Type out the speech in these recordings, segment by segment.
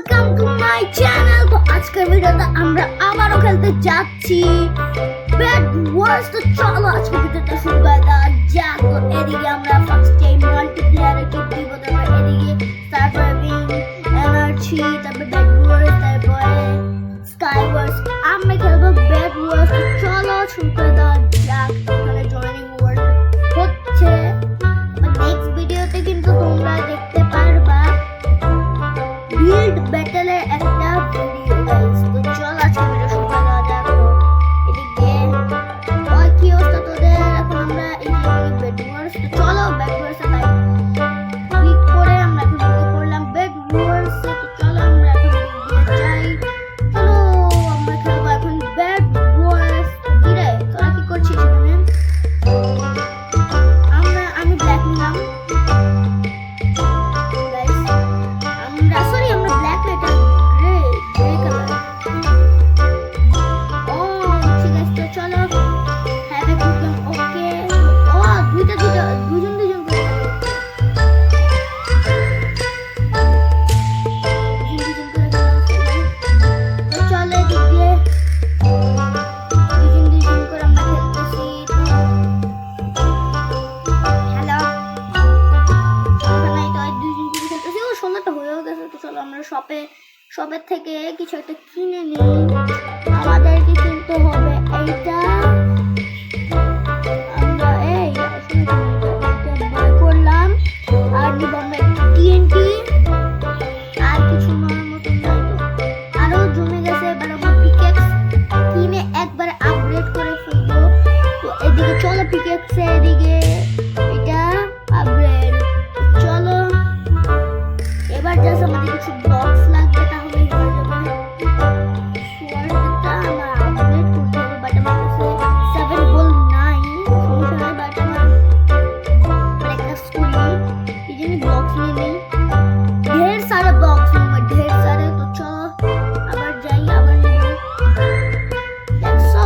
Welcome to my channel. তো আজকের ভিডিওতে আমরা আবারও খেলতে যাচ্ছি ব্যাড ওয়ার্স। তো চলো আজকের ভিডিওটা শুরু করা যাক। তো এদিকে আমরা ফার্স্ট টাইম মাল্টিপ্লেয়ারে কি দিব, তারপর এদিকে সার্ভাইভিং এনার্জি, তারপর ব্যাড ওয়ার্স, তারপরে স্কাই ওয়ার্স। আমরা খেলবো ব্যাড ওয়ার্স। তো চলো শুরু করে দেওয়া যাক। এখানে জয়েনিং ওয়ার্ড হচ্ছে, নেক্সট ভিডিওতে কিন্তু তোমরা দেখতে পারবা বিল্ড ব্যাটলের একটা ভিডিও গাইস। তো চল আজকে ভিডিও শুরু করা যাক। এদিকে ওই কি অবস্থা তোদের? এখন আমরা এই যে ব্যাড ওয়ার্স। তো চলো ব্যাড ওয়ার্সে লাইক ক্লিক করে আমরা এখন ভিডিও করলাম ব্যাড ওয়ার্স। তো চলো আমরা এখন ভিডিও যাই। চলো আমরা খেলবো এখন ব্যাড ওয়ার্স। কি রে তোরা কি করছিস এখানে? আমি ব্ল্যাক নিলাম গাইস। আমরা ব্ল্যাক এটা গ্রে কালার। ও ঠিক আছে, তো চলো হ্যাভ এ গুড গেম। ওকে, ও দুজন করে তো চলো এদিক দিয়ে দুজন করে আমরা খেলতেছি। হ্যালো সন্ধ্যাটা হয়েও গেছে। তো চলো আমরা শপের থেকে কিছু একটা কিনে নিই। আমাদেরকে কিনতে হবে এইটা। আমরা বাই করলাম। আর নিব আমরা টিএনটি। আর কিছু নেওয়ার মতন নাই। তো আরো জমে গেছে। এবার আমরা পিকেক্স কিনে একবারে আপগ্রেড করে ফেলবো। তো এদিকে চলো পিকেক্সে এদিকে এটা আপগ্রেড। চলো এবার জাস্ট আমাদের কিছু বক্স লাগবে, তাহলেই হয়ে যাবে। সোয়ার্ডটা আমার আপগ্রেড করতে হবে, বাট আমার কাছে 7 গোল্ড নাই। সমস্যা নাই, বাট আমার একটা স্কুলি এই জন্য বক্স নিয়ে নিই। ঢের সারা বক্স নেব, ঢের সারা। তো চলো আবার যাই, আবার নেব। দেখছো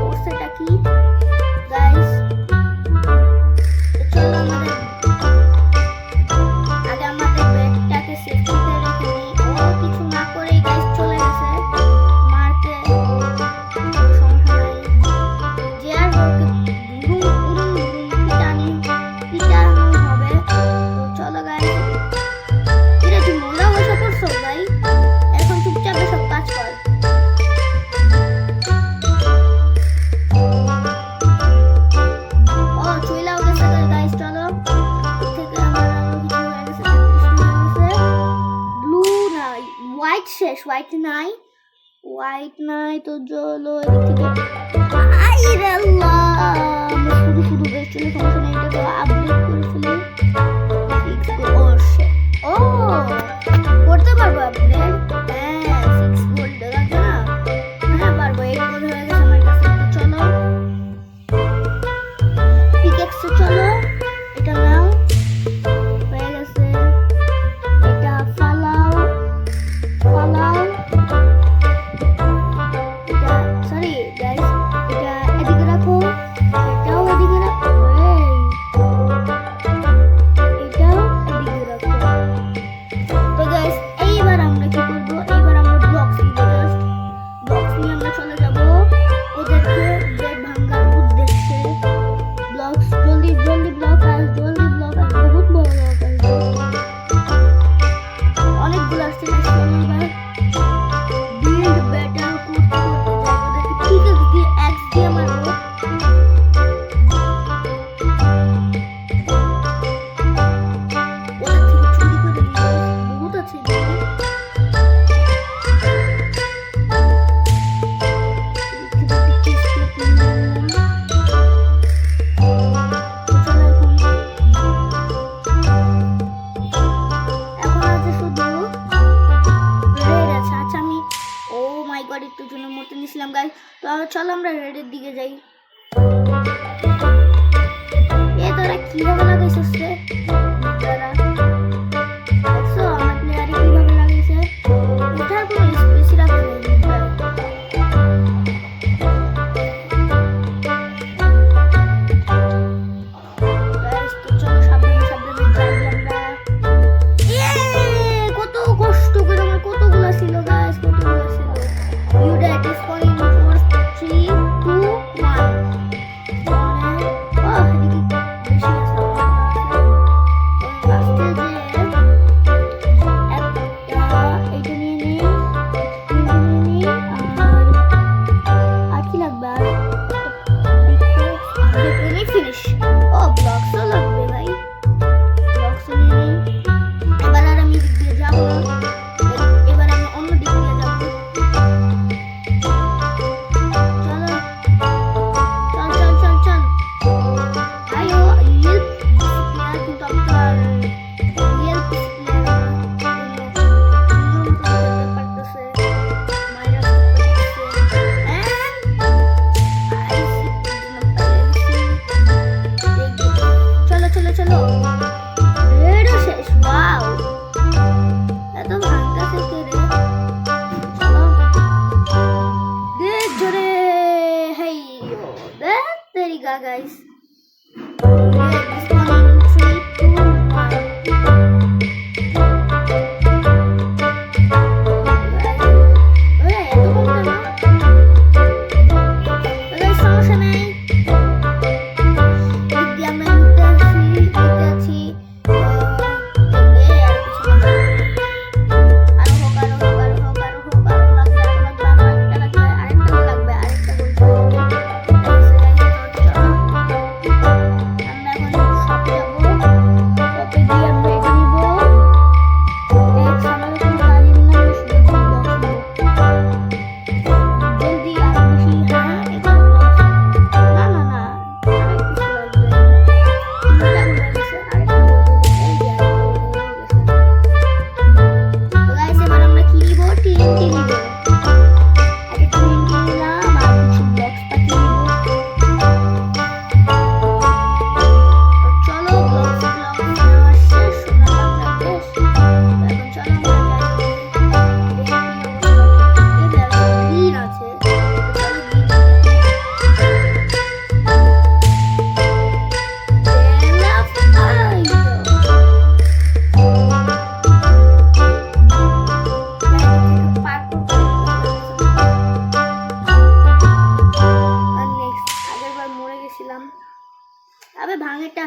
ওটা কি গাইস? তো চলো আমাদের কিছু না করে গাইস চলে গেছে মারতে। সমস্যা নাই, যে আর পিটানো হবে। তো চলো গাইস, এটা কি মজা বসে করছো ভাই? এখন চুপচাপ সব কাজ কর। ও চুইলাও গেছে গাইস। চলো থেকে আমার কিছু হয়ে গেছে, হোয়াইট শেষ, হোয়াইট নাই। তো চলো এদিক থেকে আইরে আল্লাহ আমরা শুধু বেশ চলে। সমস্যা নেই, এটা তো আপডেট করে ফেলি। ও করতে পারবো আপডেট। হ্যাঁ 6 গোল্ড লাগবে না? হ্যাঁ পারবো। 8 গোল্ড হয়ে গেছে আমার কাছে। তো চলো পিকেক্সে চলো এটা নাও, হয়ে গেছে। এটা ফালাও। এটা সরি গাইস, এটা এদিকে রাখো, এটাও এদিকে রাখো, এটাও এদিকে রাখো। তো গাইস এইবার আমরা কি করবো? এইবার আমরা ব্লকস নিব। ব্লকস নিয়ে আমরা চলে যাব ওদেরকে বেড ভাঙার উদ্দেশ্যে। ব্লকস জলদি ব্লক আস, বহুত বড় ব্লক আসবে, অনেকগুলো আসছে। এবার বিল্ড ব্যাটল করতে ওদেরকে পিকেক্স দিয়ে এক্স দিয়ে মারবো। ওদের থেকে চুরি করে নিব, বহুত আছে এখানে। একটু জন্য মরতে নিয়েছিলাম গাইস। তো চলো আমরা রেডের দিকে যাই। তোরা কিভাবে লাগাইছিস রে? দেখছো আমার প্লেয়ারে কিভাবে লাগাইছে? ওঠার কোনো স্পেসই রাখা নেই। তো চলো সাবধানে যাই আমরা। কত কষ্ট করে আমার guys. This one in 3, 2, 1. আবে ভাঙেটা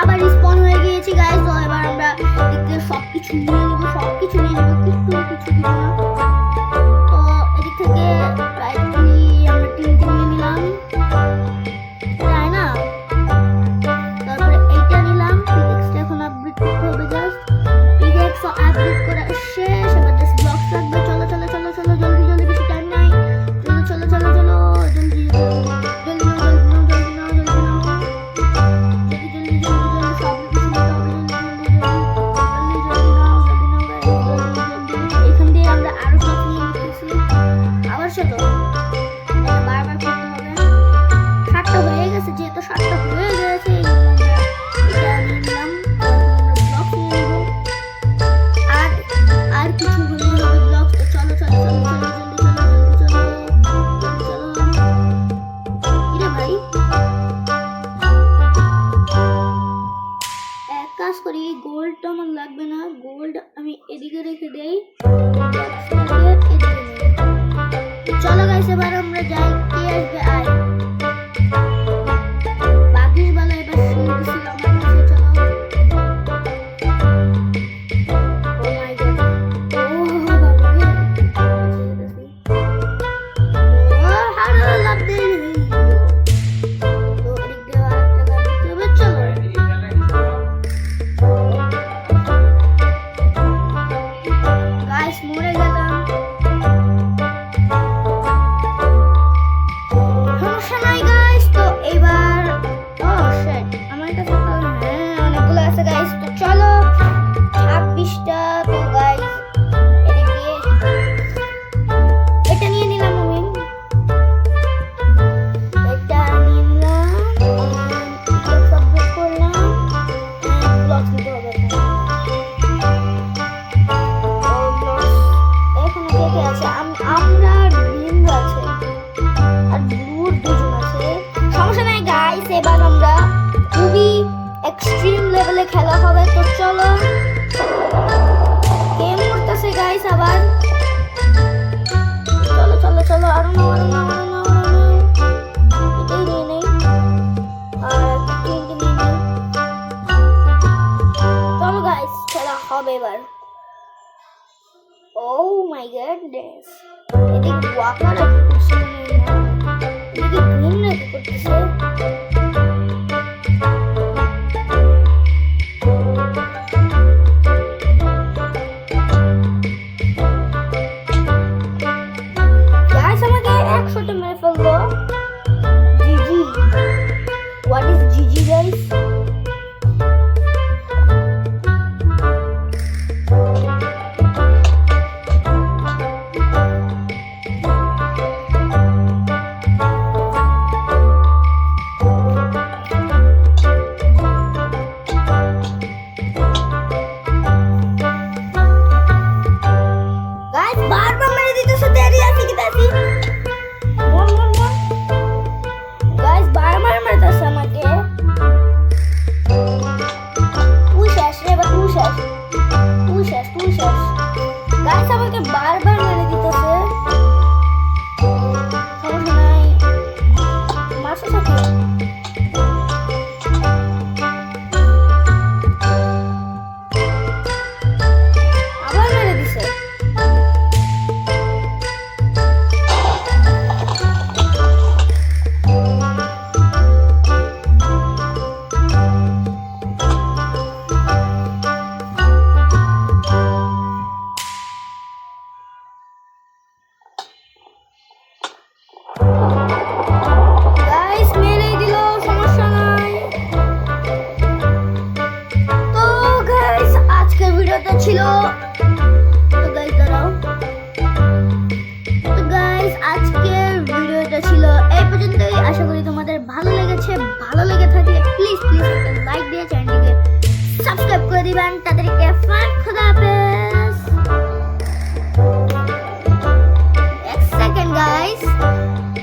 আবার সবকিছু নিয়ে নেবো কিছু কিছু দিব না। তো এদিক থেকে রাইটলি আমরা তিনটে নিয়ে নিলাম, তাই না? তারপরে এইটা নিলাম, পিকেক্সটা এখন আপডেট করতে হবে। জাস্ট পিকেক্স আপডেট করা শেষ, এবার জাস্ট ব্লকস রাখবে। চলো চলো চলো চলো জলদি জলদি, বেশি টাইম নাই। চলো চলো চলো চলো জলদি জলদি যেহেতু 7টা হয়ে গেছে, আর কিছু হলে হবে ব্লক। তো চলো চলো চলো চলো চলো চলো চলো ভাই, এক কাজ করি, গোল্ডটা আমার লাগবে না, গোল্ড আমি এদিকে রেখে দেই। চলো গাইস, এবার আমরা যাই। কে আসবে আয়, এবার আমরা খুবই এক্সট্রিম লেভেলে খেলা হবে। তো চলো, গেম করতেছে গাইস আবার। চলো চলো চলো, আরো না এটাই নিয়ে নেই, আর তিনটে নিয়ে নেই। চলো গাইস, খেলা হবে এবার। ও মাই গডনেস, এদিকে ওয়াকার কি করছে, এদিকে গ্রিন নাকি করতেছে। GG. What is GG guys? মেরে দিতেছে, দেরি আছে কি দাদি? মর মর মর। গাইস বারবার মারতেছে আমাকে। তুই শেষ রে, এবার তুই শেষ। তুই শেষ, তুই শেষ। গাইস আমাকে বারবার মেরে দিতেছে। সমস্যা নাই, মারছো সাথে। আবার মেরে দিছে। গাইস মেরে দিল, সমস্যা নাই। তো গাইস আজকের ভিডিওটা ছিল, তো গাইস দাঁড়াও। তো গাইস আজকের ভিডিওটা ছিল এই পর্যন্তই। আশা করি তোমাদের ভালো লেগেছে। ভালো লেগে থাকলে প্লিজ প্লিজ একটা লাইক দিয়ে চ্যানেলটিকে সাবস্ক্রাইব করে দিবেন। তাদেরকে ফান খোদা হাফেজ। এক সেকেন্ড গাইস,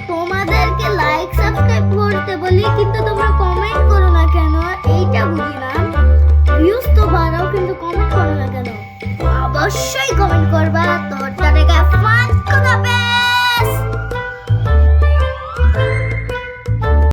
তোমাদেরকে লাইক সাবস্ক্রাইব করতে বলি কিন্তু তোমরা কমেন্ট করো না কেন, এইটা বুঝি না। ভিউজ তো বাড়াও কিন্তু কমেন্ট করো না কেন? অবশ্যই কমেন্ট করবা।